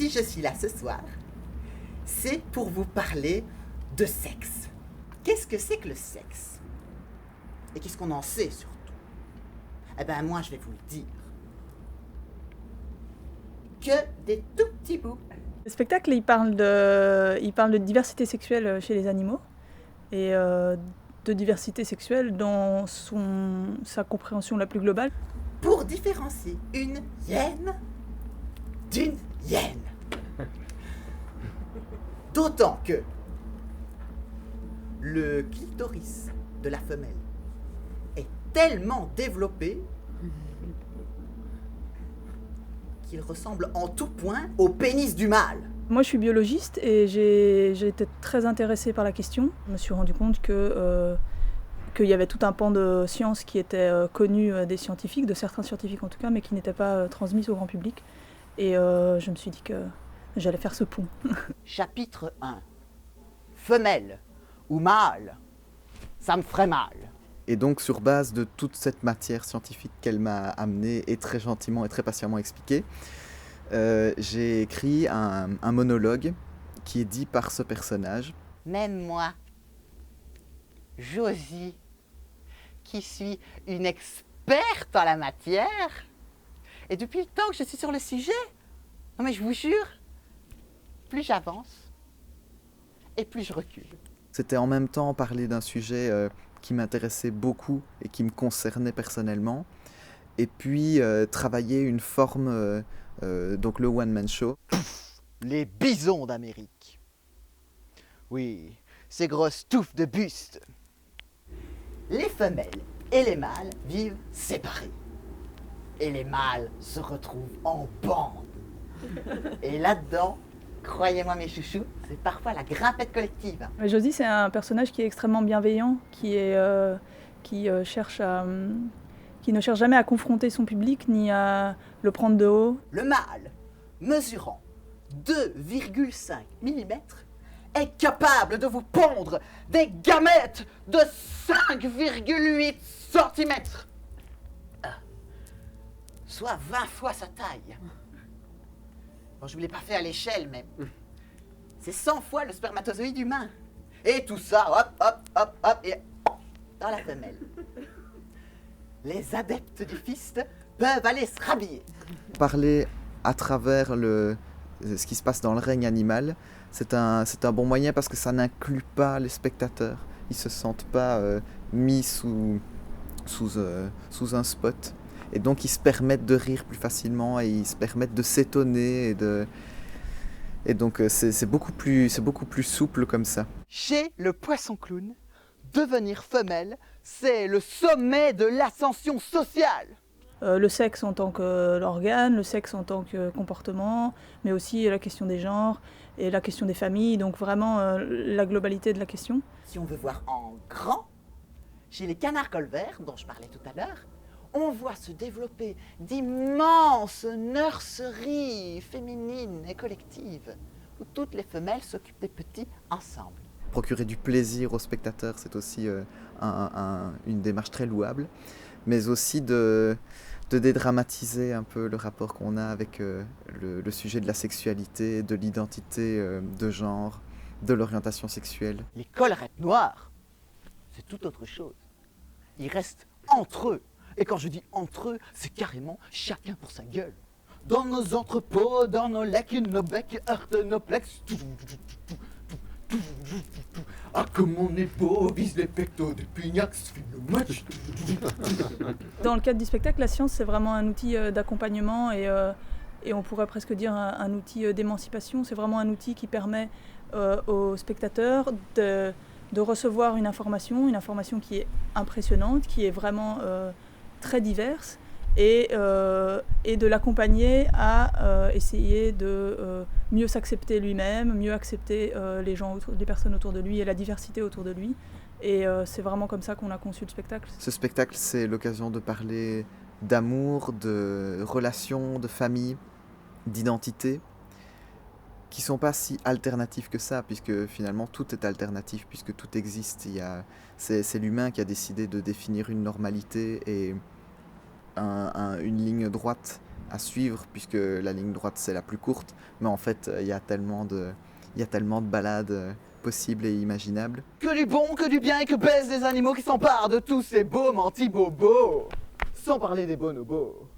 si je suis là ce soir, c'est pour vous parler de sexe. Qu'est-ce que c'est que le sexe? Et qu'est-ce qu'on en sait surtout? Eh ben moi je vais vous le dire. Que des tout petits bouts. Le spectacle, il parle de diversité sexuelle chez les animaux et de diversité sexuelle dans sa compréhension la plus globale. Pour différencier une hyène d'une hyène. D'autant que le clitoris de la femelle est tellement développé qu'il ressemble en tout point au pénis du mâle. Moi, je suis biologiste et j'ai été très intéressée par la question. Je me suis rendu compte qu'il y avait tout un pan de sciences qui était connu des scientifiques, de certains scientifiques en tout cas, mais qui n'était pas transmis au grand public. Et je me suis dit que j'allais faire ce pont. Chapitre 1. Femelle ou mâle, ça me ferait mal. Et donc, sur base de toute cette matière scientifique qu'elle m'a amenée et très gentiment et très patiemment expliquée, j'ai écrit un monologue qui est dit par ce personnage. Même moi, Josie, qui suis une experte en la matière, et depuis le temps que je suis sur le sujet, non mais je vous jure, plus j'avance et plus je recule. C'était en même temps parler d'un sujet qui m'intéressait beaucoup et qui me concernait personnellement, et puis travailler une forme, donc le one-man show. Les bisons d'Amérique. Oui, ces grosses touffes de buste. Les femelles et les mâles vivent séparés. Et les mâles se retrouvent en bande. Et là-dedans, croyez-moi mes chouchous, c'est parfois la grimpette collective. Josie, c'est un personnage qui est extrêmement bienveillant, qui ne cherche jamais à confronter son public ni à le prendre de haut. Le mâle, mesurant 2,5 mm, est capable de vous pondre des gamètes de 5,8 cm. Soit 20 fois sa taille. Bon, je ne vous l'ai pas fait à l'échelle, mais c'est 100 fois le spermatozoïde humain. Et tout ça, hop, hop, hop, hop, et dans la femelle. Les adeptes du fist peuvent aller se rhabiller. Parler à travers ce qui se passe dans le règne animal, c'est un bon moyen parce que ça n'inclut pas les spectateurs. Ils ne se sentent pas mis sous un spot. Et donc ils se permettent de rire plus facilement et ils se permettent de s'étonner. Et donc c'est beaucoup plus souple comme ça. Chez le poisson clown, devenir femelle, c'est le sommet de l'ascension sociale. Le sexe en tant qu'organe, le sexe en tant que comportement, mais aussi la question des genres et la question des familles, donc vraiment la globalité de la question. Si on veut voir en grand, chez les canards colverts, dont je parlais tout à l'heure, on voit se développer d'immenses nurseries féminines et collectives, où toutes les femelles s'occupent des petits ensemble. Procurer du plaisir aux spectateurs, c'est aussi une démarche très louable, mais aussi de dédramatiser un peu le rapport qu'on a avec le sujet de la sexualité, de l'identité de genre, de l'orientation sexuelle. Les collerettes noires, c'est tout autre chose. Ils restent entre eux. Et quand je dis entre eux, c'est carrément chacun pour sa gueule. Dans nos entrepôts, dans nos lecs, nos becs heurtent nos plexes. Ah, comme on est beau, vise les pectos des pignax, le match. Dans le cadre du spectacle, la science, c'est vraiment un outil d'accompagnement et on pourrait presque dire un outil d'émancipation. C'est vraiment un outil qui permet aux spectateurs de recevoir une information qui est impressionnante, qui est vraiment très diverse, et de l'accompagner à essayer de mieux s'accepter lui-même, mieux accepter les personnes autour de lui et la diversité autour de lui. Et c'est vraiment comme ça qu'on a conçu le spectacle. Ce spectacle, c'est l'occasion de parler d'amour, de relations, de famille, d'identité, qui ne sont pas si alternatives que ça, puisque finalement tout est alternatif, puisque tout existe. C'est l'humain qui a décidé de définir une normalité et une ligne droite à suivre puisque la ligne droite c'est la plus courte, mais en fait il y a tellement de balades possibles et imaginables. Que du bon, que du bien et que baissent les animaux qui s'emparent de tous ces beaux anti-bobos. Sans parler des bonobos.